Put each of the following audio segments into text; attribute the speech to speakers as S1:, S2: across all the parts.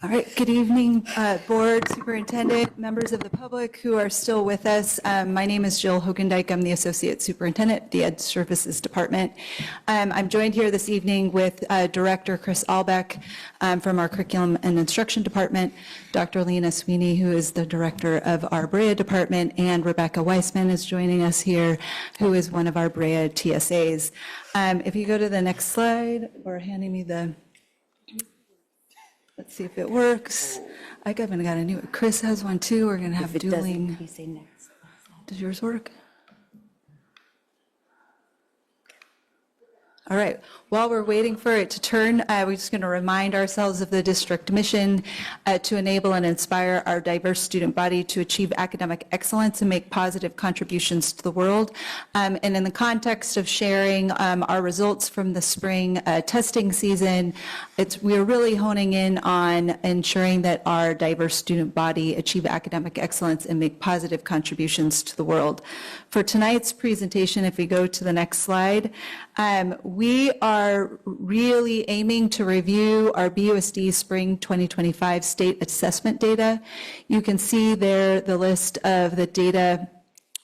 S1: All right, good evening, board, superintendent, members of the public who are still with us. My name is Jill Hogendijk. I'm the Associate Superintendent, the Ed Services Department. I'm joined here this evening with Director Chris Albeck from our Curriculum and Instruction Department, Dr. Lena Sweeney, who is the Director of our Brea Department, and Rebecca Weissman is joining us here, who is one of our Brea TSAs. If you go to the next slide, or handing me the... Let's see if it works. I haven't got a new, Chris has one too. We're going to have dueling.
S2: You say next.
S1: Does yours work? All right, while we're waiting for it to turn, we're just going to remind ourselves of the district mission to enable and inspire our diverse student body to achieve academic excellence and make positive contributions to the world. And in the context of sharing our results from the spring testing season, we're really honing in on ensuring that our diverse student body achieve academic excellence and make positive contributions to the world. For tonight's presentation, if we go to the next slide, we are really aiming to review our BUSD Spring 2025 state assessment data. You can see there the list of the data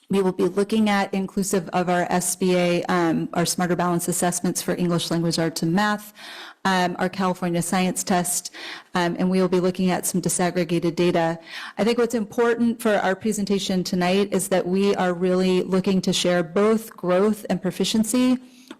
S1: we will be looking at, inclusive of our SBA, our Smarter Balance assessments for English, Language, Arts, and Math, our California Science Test, and we will be looking at some disaggregated data. I think what's important for our presentation tonight is that we are really looking to share both growth and proficiency.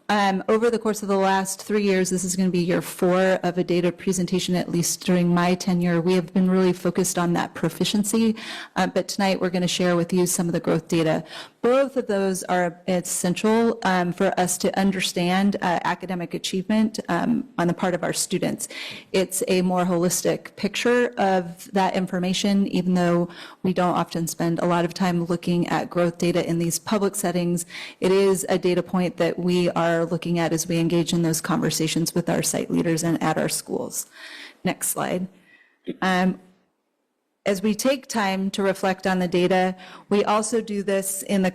S1: Over the course of the last 3 years, this is going to be year 4 of a data presentation, at least during my tenure. We have been really focused on that proficiency, but tonight we're going to share with you some of the growth data. Both of those are essential for us to understand academic achievement on the part of our students. It's a more holistic picture of that information, even though we don't often spend a lot of time looking at growth data in these public settings. It is a data point that we are looking at as we engage in those conversations with our site leaders and at our schools. Next slide. As we take time to reflect on the data, we also do this in the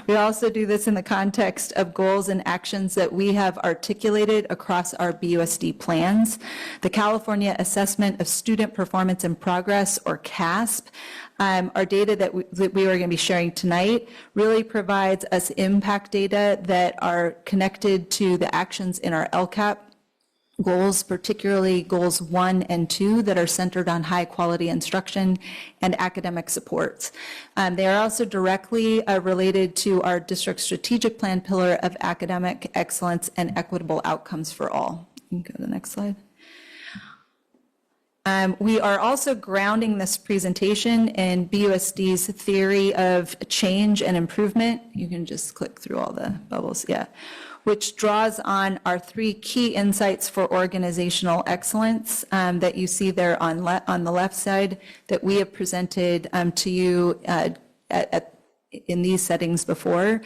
S1: We also do this in the context of goals and actions that we have articulated across our BUSD plans. The California Assessment of Student Performance and Progress, or CASP, our data that we are going to be sharing tonight really provides us impact data that are connected to the actions in our LCAP goals, particularly goals 1 and 2 that are centered on high quality instruction and academic supports. They are also directly related to our district strategic plan pillar of academic excellence and equitable outcomes for all. You can go to the next slide. We are also grounding this presentation in BUSD's theory of change and improvement. You can just click through all the bubbles, which draws on our 3 key insights for organizational excellence that you see there on the left side that we have presented to you in these settings before.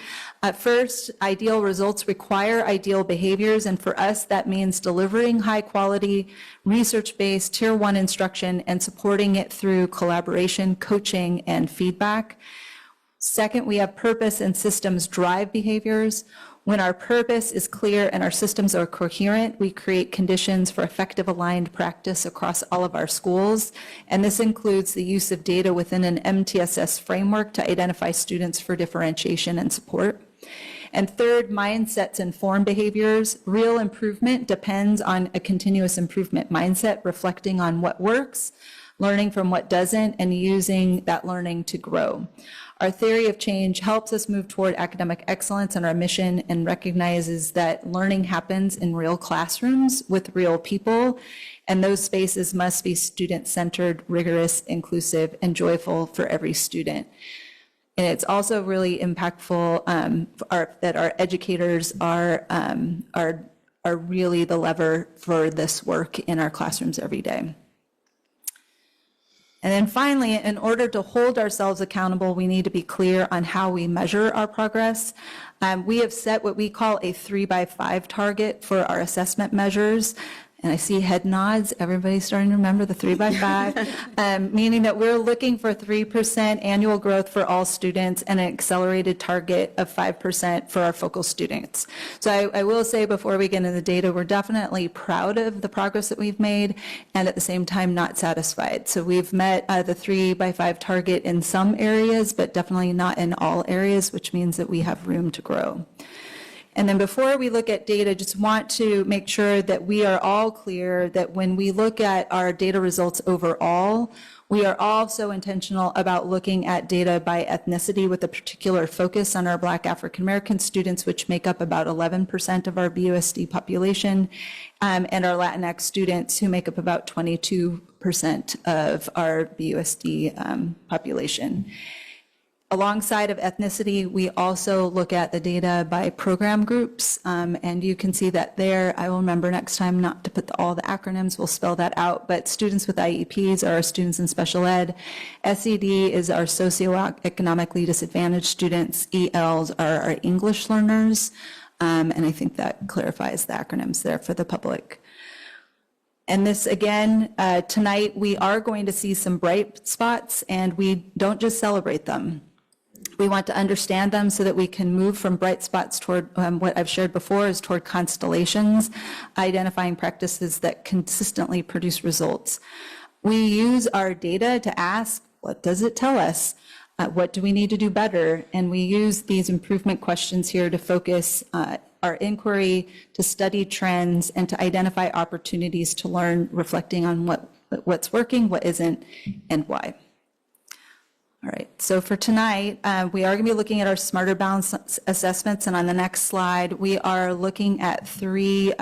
S1: First, ideal results require ideal behaviors, and for us that means delivering high quality, research-based Tier 1 instruction and supporting it through collaboration, coaching, and feedback. Second, we have purpose and systems drive behaviors. When our purpose is clear and our systems are coherent, we create conditions for effective aligned practice across all of our schools. And this includes the use of data within an MTSS framework to identify students for differentiation and support. And third, mindsets inform behaviors. Real improvement depends on a continuous improvement mindset, reflecting on what works, learning from what doesn't, and using that learning to grow. Our theory of change helps us move toward academic excellence in our mission and recognizes that learning happens in real classrooms with real people, and those spaces must be student-centered, rigorous, inclusive, and joyful for every student. And it's also really impactful that our educators are really the lever for this work in our classrooms every day. And then finally, in order to hold ourselves accountable, we need to be clear on how we measure our progress. We have set what we call a 3x5 target for our assessment measures. And I see head nods. Everybody's starting to remember the 3 by 5, meaning that we're looking for 3% annual growth for all students and an accelerated target of 5% for our focal students. So I will say before we get into the data, we're definitely proud of the progress that we've made and at the same time not satisfied. So we've met the 3 by 5 target in some areas, but definitely not in all areas, which means that we have room to grow. And then before we look at data, just want to make sure that we are all clear that when we look at our data results overall, we are also intentional about looking at data by ethnicity with a particular focus on our Black African American students, which make up about 11% of our BUSD population, and our Latinx students, who make up about 22% of our BUSD population. Alongside of ethnicity, we also look at the data by program groups, and you can see that there. I will remember next time not to put all the acronyms, we'll spell that out, but students with IEPs are our students in special ed. SED is our socioeconomically disadvantaged students. ELs are our English learners, and I think that clarifies the acronyms there for the public. And this, again, tonight we are going to see some bright spots, and we don't just celebrate them. We want to understand them so that we can move from bright spots toward what I've shared before is toward constellations, identifying practices that consistently produce results. We use our data to ask, what does it tell us? What do we need to do better? And we use these improvement questions here to focus our inquiry, to study trends, and to identify opportunities to learn, reflecting on what's working, what isn't, and why. All right, so for tonight, we are going to be looking at our Smarter Balance assessments, and on the next slide, we are looking at 3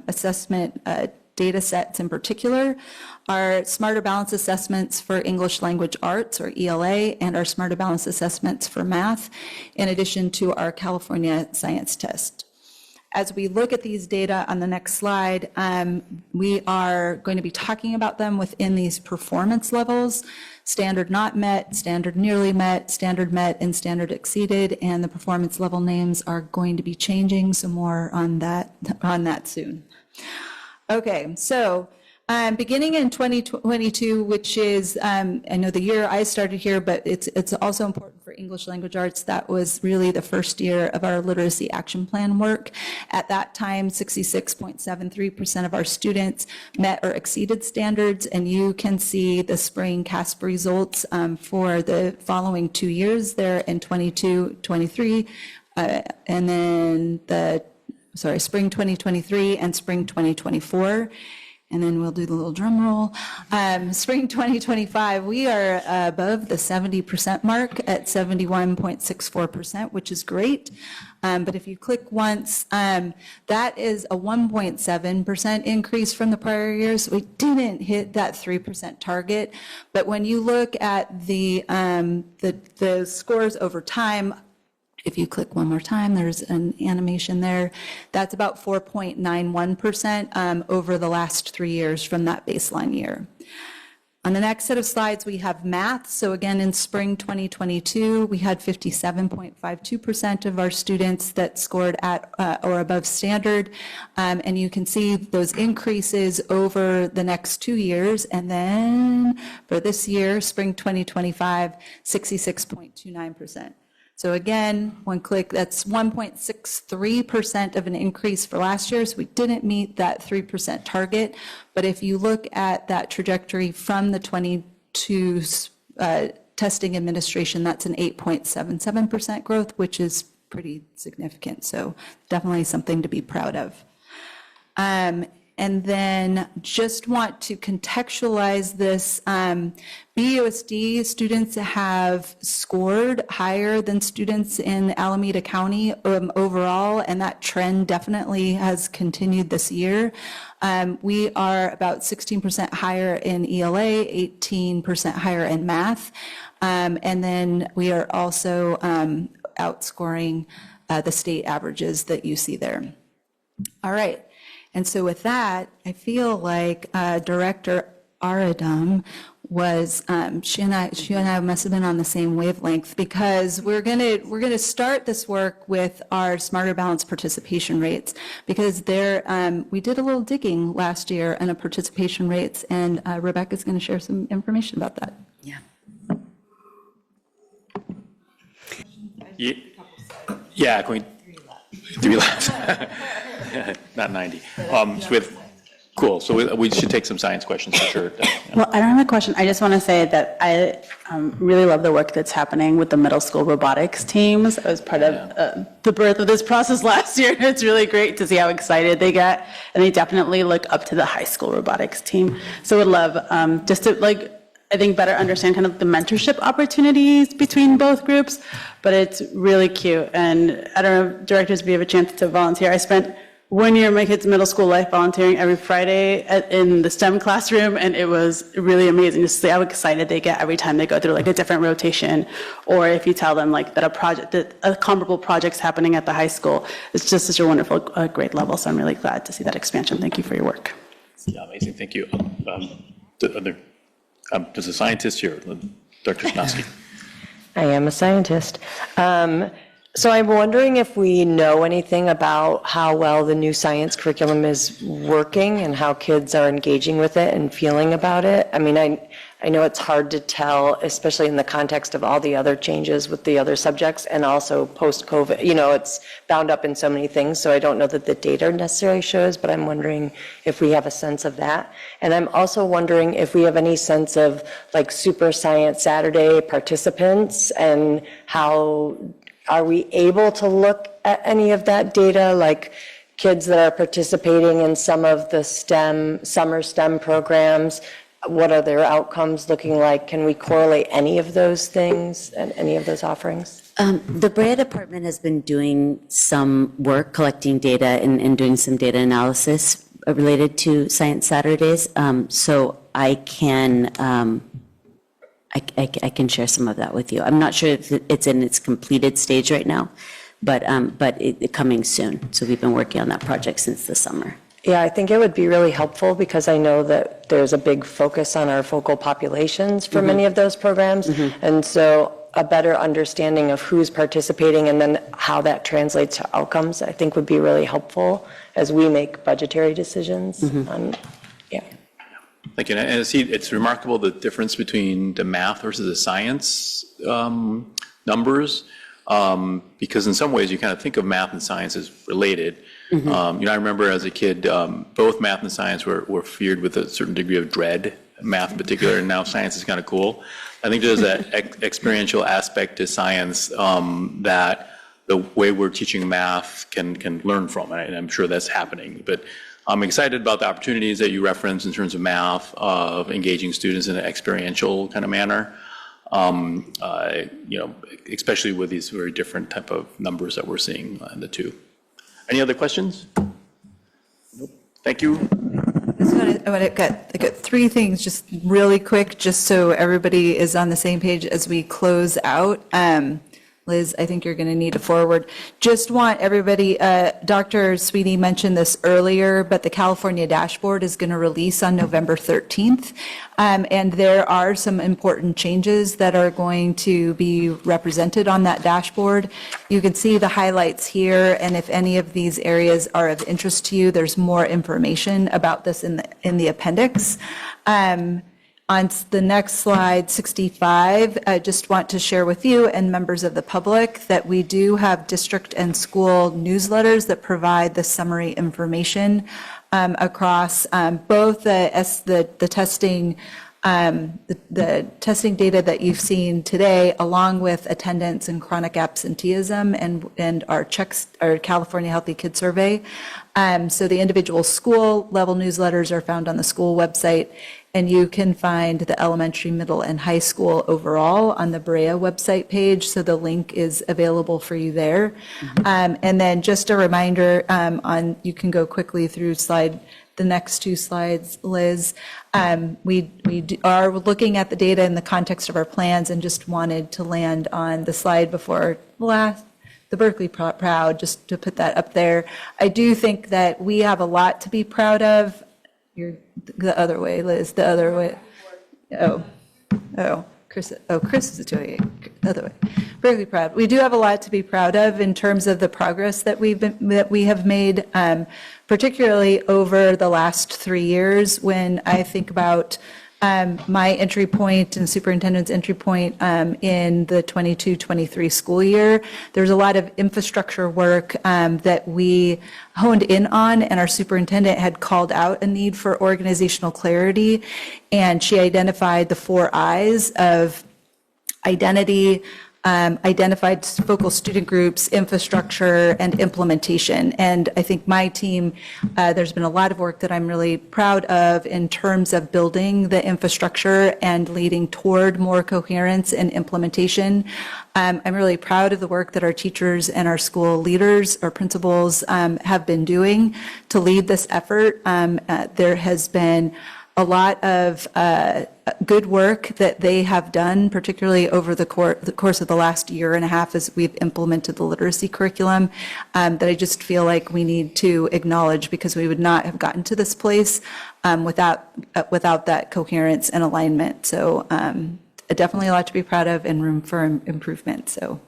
S1: assessment data sets in particular: our Smarter Balance assessments for English Language Arts, or ELA, and our Smarter Balance assessments for math, in addition to our California Science Test. As we look at these data on the next slide, we are going to be talking about them within these performance levels: standard not met, standard nearly met, standard met, and standard exceeded. And the performance level names are going to be changing, so more on that soon. Okay, so beginning in 2022, which is, I know the year I started here, but it's also important for English Language Arts. That was really the first year of our Literacy Action Plan work. At that time, 66.73% of our students met or exceeded standards, and you can see the spring CASP results for the following 2 years there in 22, 23, and then spring 2023 and spring 2024. And then we'll do the little drum roll. Spring 2025, we are above the 70% mark at 71.64%, which is great. But if you click once, that is a 1.7% increase from the prior year. So we didn't hit that 3% target. But when you look at the scores over time, if you click one more time, there's an animation there. That's about 4.91% over the last 3 years from that baseline year. On the next set of slides, we have math. So again, in spring 2022, we had 57.52% of our students that scored at or above standard. And you can see those increases over the next 2 years. And then for this year, spring 2025, 66.29%. So again, one click, that's 1.63% of an increase for last year. So we didn't meet that 3% target. But if you look at that trajectory from the 22 testing administration, that's an 8.77% growth, which is pretty significant. So definitely something to be proud of. And then just want to contextualize this. BUSD students have scored higher than students in Alameda County overall, and that trend definitely has continued this year. We are about 16% higher in ELA, 18% higher in math, and then we are also outscoring the state averages that you see there. All right. And so with that, I feel like Director Aradam was she and I must have been on the same wavelength, because we're gonna start this work with our Smarter Balance participation rates, because we did a little digging last year on the participation rates, and Rebecca's going to share some information about that.
S2: Yeah.
S3: Yeah, can we, 3 left. Not 90. Cool, so we should take some science questions for sure.
S4: Well, I don't have a question. I just want to say that I really love the work that's happening with the middle school robotics teams. I was part of the birth of this process last year. It's really great to see how excited they get, and they definitely look up to the high school robotics team. So would love just to I think better understand kind of the mentorship opportunities between both groups, but it's really cute. And I don't know, directors, if you have a chance to volunteer. I spent 1 year of my kids' middle school life volunteering every Friday in the STEM classroom, and it was really amazing to see how excited they get every time they go through like a different rotation, or if you tell them like that a comparable project's happening at the high school. It's just such a wonderful grade level, so I'm really glad to see that expansion. Thank you for your work.
S3: Yeah, amazing, thank you. There's a scientist here, Dr. Snosky.
S5: I am a scientist. So I'm wondering if we know anything about how well the new science curriculum is working and how kids are engaging with it and feeling about it. I mean, I know it's hard to tell, especially in the context of all the other changes with the other subjects and also post-COVID. You know, it's bound up in so many things, so I don't know that the data necessarily shows, but I'm wondering if we have a sense of that. And I'm also wondering if we have any sense of like Super Science Saturday participants and how are we able to look at any of that data, like kids that are participating in some of the summer STEM programs? What are their outcomes looking like? Can we correlate any of those things and any of those offerings?
S2: The Brea department has been doing some work collecting data and doing some data analysis related to Science Saturdays. So I can I can share some of that with you. I'm not sure if it's in its completed stage right now, but it coming soon. So we've been working on that project since the summer.
S5: Yeah, I think it would be really helpful because I know that there's a big focus on our focal populations for many of those programs. And so a better understanding of who's participating and then how that translates to outcomes, I think would be really helpful as we make budgetary decisions. Yeah.
S3: Thank you. And I see it's remarkable the difference between the math versus the science numbers, because in some ways you kind of think of math and science as related. You know, I remember as a kid, both math and science were feared with a certain degree of dread, math in particular, and now science is kind of cool. I think there's that experiential aspect to science that the way we're teaching math can learn from, and I'm sure that's happening. But I'm excited about the opportunities that you referenced in terms of math, of engaging students in an experiential kind of manner. You know, especially with these very different type of numbers that we're seeing in the two. Any other questions? Nope. Thank you.
S1: I got 3 things just really quick, just so everybody is on the same page as we close out. Liz, I think you're going to need a forward. Just want everybody, Dr. Sweetie mentioned this earlier, but the California dashboard is going to release on November 13th. And there are some important changes that are going to be represented on that dashboard. You can see the highlights here, and if any of these areas are of interest to you, there's more information about this in the appendix. On the next slide, 65, I just want to share with you and members of the public that we do have district and school newsletters that provide the summary information across both the testing the testing data that you've seen today, along with attendance and chronic absenteeism and our California Healthy Kids Survey. So the individual school level newsletters are found on the school website, and you can find the elementary, middle, and high school overall on the Brea website page. So the link is available for you there. And then just a reminder, you can go quickly through the next 2 slides, Liz. We are looking at the data in the context of our plans, and just wanted to land on the slide before the Berkeley Proud, just to put that up there. I do think that we have a lot to be proud of. You're the other way, Liz, the other way. Oh, Chris is doing it the other way. Very proud. We do have a lot to be proud of in terms of the progress that we have made, particularly over the last 3 years. When I think about my entry point and superintendent's entry point in the 22-23 school year, there's a lot of infrastructure work that we honed in on, and our superintendent had called out a need for organizational clarity, and she identified the 4 I's of identity, identified focal student groups, infrastructure, and implementation. And I think my team, there's been a lot of work that I'm really proud of in terms of building the infrastructure and leading toward more coherence and implementation. I'm really proud of the work that our teachers and our school leaders, our principals, have been doing to lead this effort. There has been a lot of good work that they have done, particularly over the course of the last year and a half as we've implemented the literacy curriculum, that I just feel like we need to acknowledge, because we would not have gotten to this place without that coherence and alignment. So definitely a lot to be proud of and room for improvement. So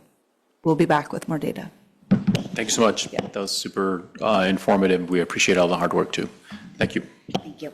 S1: we'll be back with more data.
S3: Thank you so much. That was super informative. We appreciate all the hard work, too. Thank you.
S2: Thank you.